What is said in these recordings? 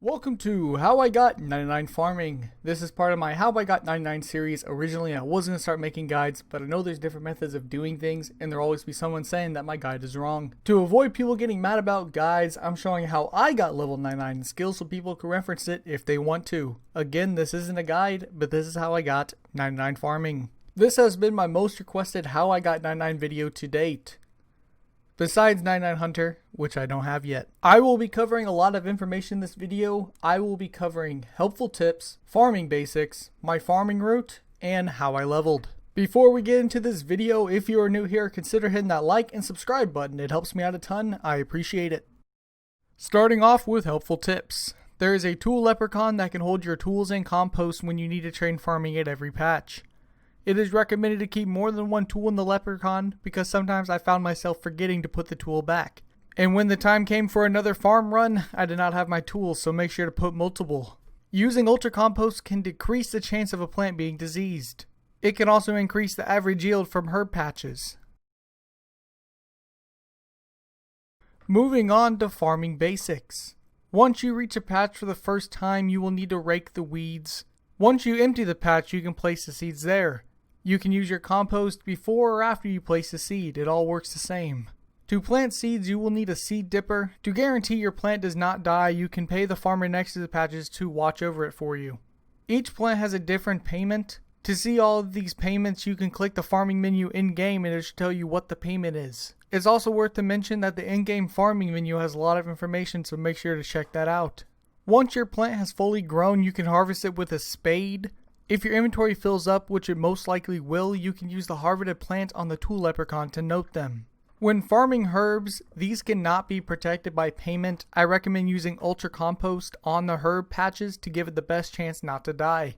Welcome to How I Got 99 Farming. This is part of my How I Got 99 series. Originally I was going to start making guides, but I know there's different methods of doing things and there'll always be someone saying that my guide is wrong. To avoid people getting mad about guides, I'm showing how I got level 99 in skills so people can reference it if they want to. Again, this isn't a guide, but this is how I got 99 Farming. This has been my most requested How I Got 99 video to date. Besides 99 Hunter, which I don't have yet. I will be covering a lot of information in this video. I will be covering helpful tips, farming basics, my farming route, and how I leveled. Before we get into this video, if you are new here, consider hitting that like and subscribe button. It helps me out a ton. I appreciate it. Starting off with helpful tips. There is a tool leprechaun that can hold your tools and compost when you need to train farming at every patch. It is recommended to keep more than one tool in the leprechaun because sometimes I found myself forgetting to put the tool back. And when the time came for another farm run, I did not have my tools, so make sure to put multiple. Using ultra compost can decrease the chance of a plant being diseased. It can also increase the average yield from herb patches. Moving on to farming basics. Once you reach a patch for the first time, you will need to rake the weeds. Once you empty the patch, you can place the seeds there. You can use your compost before or after you place the seed. It all works the same. To plant seeds, you will need a seed dipper. To guarantee your plant does not die, you can pay the farmer next to the patches to watch over it for you. Each plant has a different payment. To see all of these payments, you can click the farming menu in-game and it should tell you what the payment is. It's also worth to mention that the in-game farming menu has a lot of information, so make sure to check that out. Once your plant has fully grown, you can harvest it with a spade. If your inventory fills up, which it most likely will, you can use the harvested plant on the tool leprechaun to note them. When farming herbs, these cannot be protected by payment. I recommend using ultra compost on the herb patches to give it the best chance not to die.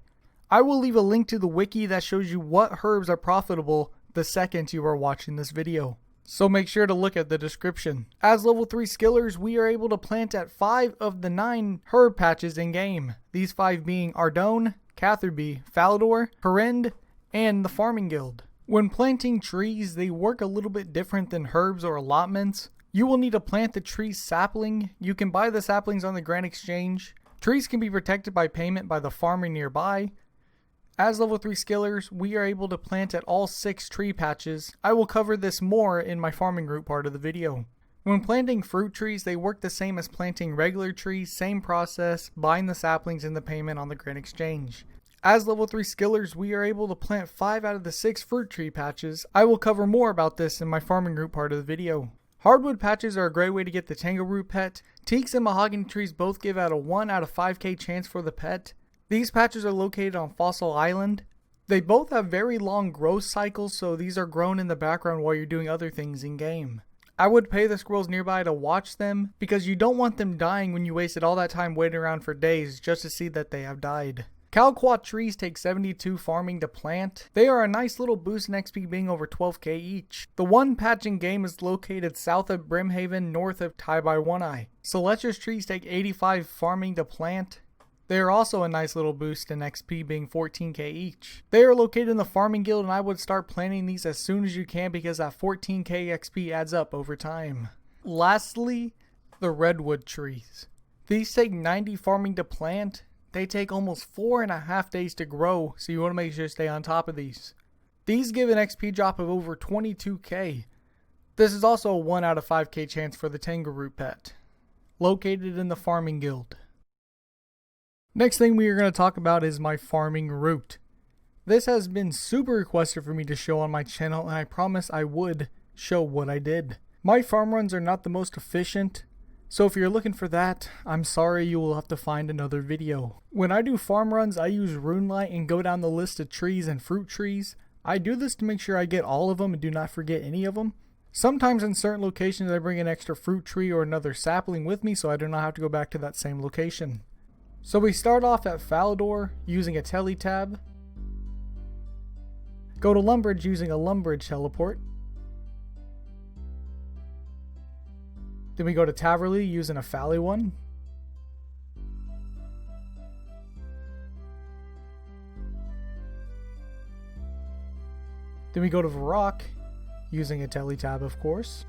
I will leave a link to the wiki that shows you what herbs are profitable the second you are watching this video. So make sure to look at the description. As level 3 skillers, we are able to plant at 5 of the 9 herb patches in game. These 5 being Ardone, Catherby, Falador, Perind, and the Farming Guild. When planting trees, they work a little bit different than herbs or allotments. You will need to plant the tree's sapling. You can buy the saplings on the Grand Exchange. Trees can be protected by payment by the farmer nearby. As level 3 skillers, we are able to plant at all 6 tree patches. I will cover this more in my farming route part of the video. When planting fruit trees, they work the same as planting regular trees, same process, buying the saplings and the payment on the Grand Exchange. As level 3 skillers, we are able to plant 5 out of the 6 fruit tree patches. I will cover more about this in my farming route part of the video. Hardwood patches are a great way to get the tango root pet. Teaks and mahogany trees both give out a 1 out of 5k chance for the pet. These patches are located on Fossil Island. They both have very long growth cycles, so these are grown in the background while you're doing other things in game. I would pay the squirrels nearby to watch them, because you don't want them dying when you wasted all that time waiting around for days just to see that they have died. Calquat trees take 72 farming to plant. They are a nice little boost in XP being over 12k each. The one patch in game is located south of Brimhaven, north of Tie by One Eye. Celestia's trees take 85 farming to plant. They are also a nice little boost in XP being 14k each. They are located in the Farming Guild and I would start planting these as soon as you can because that 14k XP adds up over time. Lastly, the redwood trees. These take 90 farming to plant. They take almost 4.5 days to grow, so you want to make sure to stay on top of these. These give an XP drop of over 22k. This is also a 1 out of 5k chance for the tango root pet. Located in the Farming Guild. Next thing we are going to talk about is my farming route. This has been super requested for me to show on my channel and I promise I would show what I did. My farm runs are not the most efficient, so if you're looking for that, I'm sorry, you will have to find another video. When I do farm runs, I use RuneLight and go down the list of trees and fruit trees. I do this to make sure I get all of them and do not forget any of them. Sometimes in certain locations I bring an extra fruit tree or another sapling with me so I do not have to go back to that same location. So we start off at Falador using a tele tab. Go to Lumbridge using a Lumbridge teleport. Then we go to Taverley using a Fally one. Then we go to Varrock using a tele tab, of course.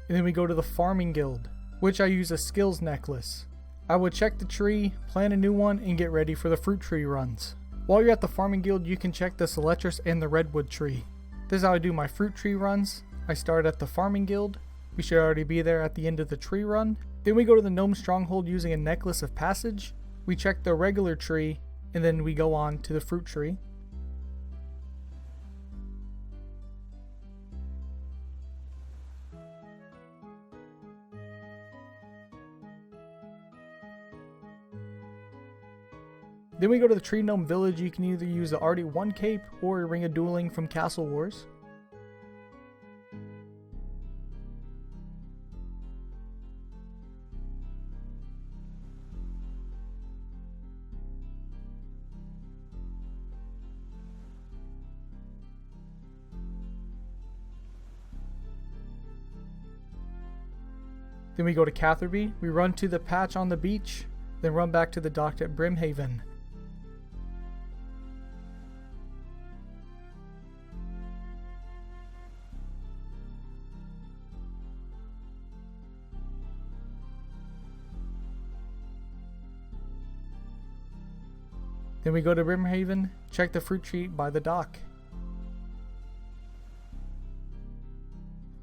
and then we go to the farming guild, which I use a skills necklace. I would check the tree, plant a new one, and get ready for the fruit tree runs. While you're at the farming guild, you can check the Celetris and the redwood tree. This is how I do my fruit tree runs. I start at the farming guild. We should already be there at the end of the tree run. Then we go to the gnome stronghold using a necklace of passage. We check the regular tree, and then we go on to the fruit tree. Then we go to the Tree Gnome Village. You can either use the RD1 cape or Ring of Dueling from Castle Wars. Then we go to Catherby. We run to the patch on the beach, then run back to the dock at Brimhaven. Then we go to Brimhaven, check the fruit tree by the dock.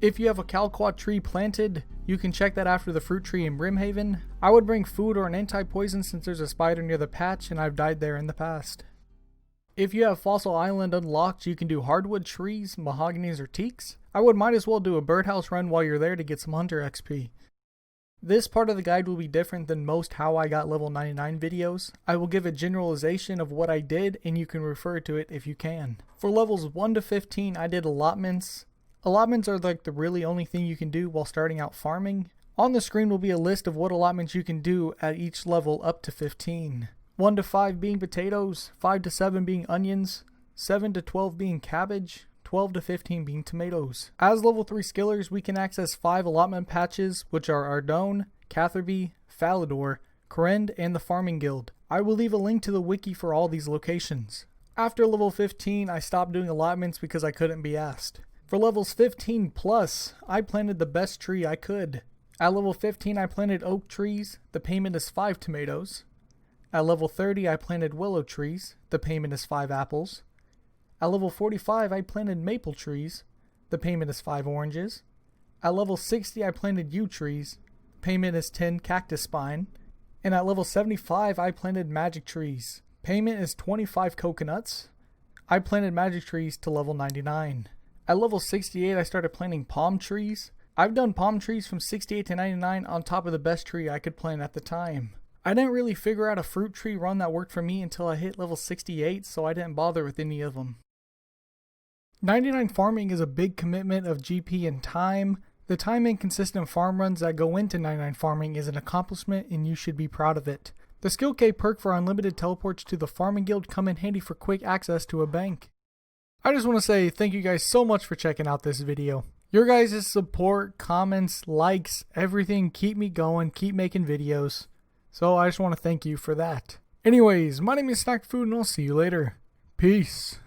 If you have a Calquat tree planted, you can check that after the fruit tree in Brimhaven. I would bring food or an anti-poison since there's a spider near the patch and I've died there in the past. If you have Fossil Island unlocked, you can do hardwood trees, mahoganies, or teaks. I would might as well do a birdhouse run while you're there to get some hunter XP. This part of the guide will be different than most how I got level 99 videos. I will give a generalization of what I did and you can refer to it if you can. For levels 1 to 15 I did allotments. Allotments are like the really only thing you can do while starting out farming. On the screen will be a list of what allotments you can do at each level up to 15. 1 to 5 being potatoes, 5 to 7 being onions, 7 to 12 being cabbage, 12 to 15 being tomatoes. As level 3 skillers, we can access 5 allotment patches, which are Ardone, Catherby, Falador, Korend, and the Farming Guild. I will leave a link to the wiki for all these locations. After level 15, I stopped doing allotments because I couldn't be asked. For levels 15 plus, I planted the best tree I could. At level 15, I planted oak trees. The payment is 5 tomatoes. At level 30, I planted willow trees. The payment is 5 apples. At level 45, I planted maple trees. The payment is 5 oranges. At level 60, I planted yew trees. Payment is 10 cactus spine. And at level 75, I planted magic trees. Payment is 25 coconuts. I planted magic trees to level 99. At level 68, I started planting palm trees. I've done palm trees from 68 to 99 on top of the best tree I could plant at the time. I didn't really figure out a fruit tree run that worked for me until I hit level 68, so I didn't bother with any of them. 99 farming is a big commitment of GP and time. The time and consistent farm runs that go into 99 farming is an accomplishment and you should be proud of it. The skill K perk for unlimited teleports to the farming guild come in handy for quick access to a bank. I just want to say thank you guys so much for checking out this video. Your guys' support, comments, likes, everything keep me going, keep making videos. So I just want to thank you for that. Anyways, my name is Snack Food and I'll see you later. Peace.